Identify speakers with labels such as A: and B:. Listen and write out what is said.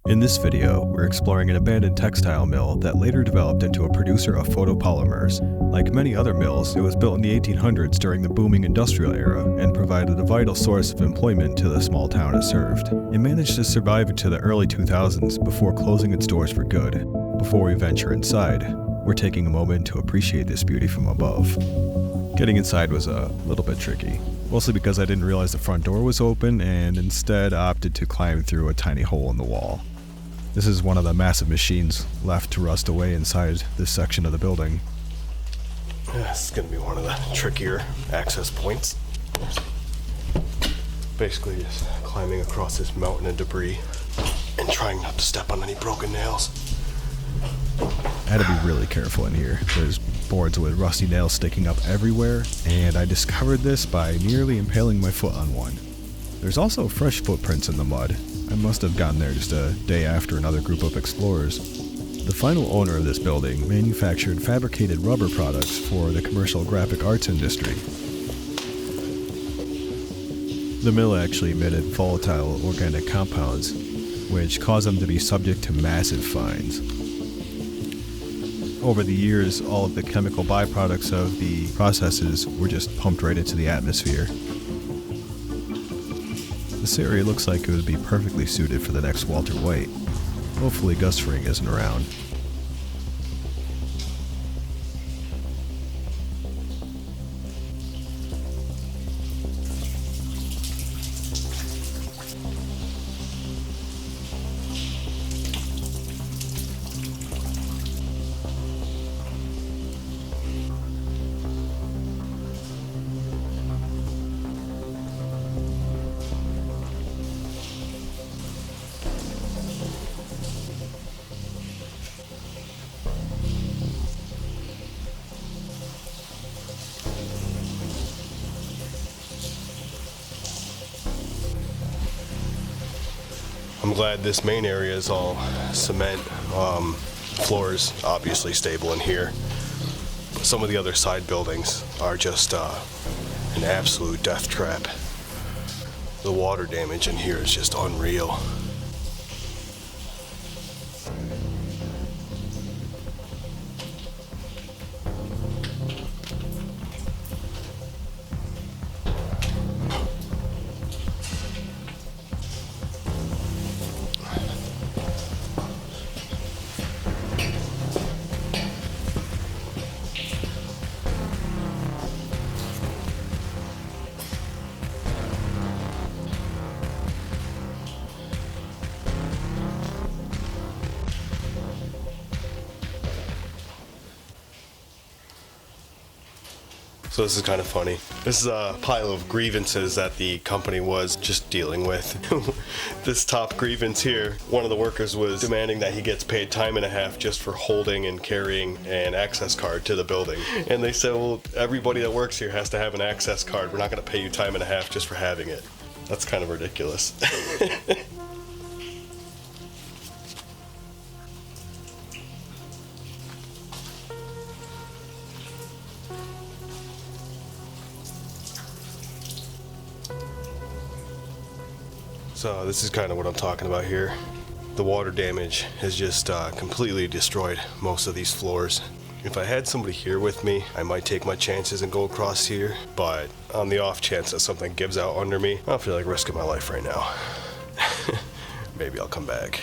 A: In this video, we're exploring an abandoned textile mill that later developed into a producer of photopolymers. Like many other mills, it was built in the 1800s during the booming industrial era and provided a vital source of employment to the small town it served. It managed to survive into the early 2000s before closing its doors for good. Before we venture inside, we're taking a moment to appreciate this beauty from above. Getting inside was a little bit tricky, mostly because I didn't realize the front door was open and instead opted to climb through a tiny hole in the wall. This is one of the massive machines left to rust away inside this section of the building.
B: This is going to be one of the trickier access points. Basically just climbing across this mountain of debris and trying not to step on any broken nails.
A: I had to be really careful in here. There's boards with rusty nails sticking up everywhere, and I discovered this by nearly impaling my foot on one. There's also fresh footprints in the mud. I must have gotten there just a day after another group of explorers. The final owner of this building manufactured fabricated rubber products for the commercial graphic arts industry. The mill actually emitted volatile organic compounds, which caused them to be subject to massive fines. Over the years, all of the chemical byproducts of the processes were just pumped right into the atmosphere. This area looks like it would be perfectly suited for the next Walter White. Hopefully Gus Fring isn't around.
B: I'm glad this main area is all cement. Floors obviously stable in here. But some of the other side buildings are just an absolute death trap. The water damage in here is just unreal. So this is kind of funny. This is a pile of grievances that the company was just dealing with. This top grievance here, one of the workers was demanding that he gets paid time and a half just for holding and carrying an access card to the building. And they said, well, everybody that works here has to have an access card. We're not going to pay you time and a half just for having it. That's kind of ridiculous. So this is kind of what I'm talking about here. The water damage has just completely destroyed most of these floors. If I had somebody here with me, I might take my chances and go across here, but on the off chance that something gives out under me, I don't feel like risking my life right now. Maybe I'll come back.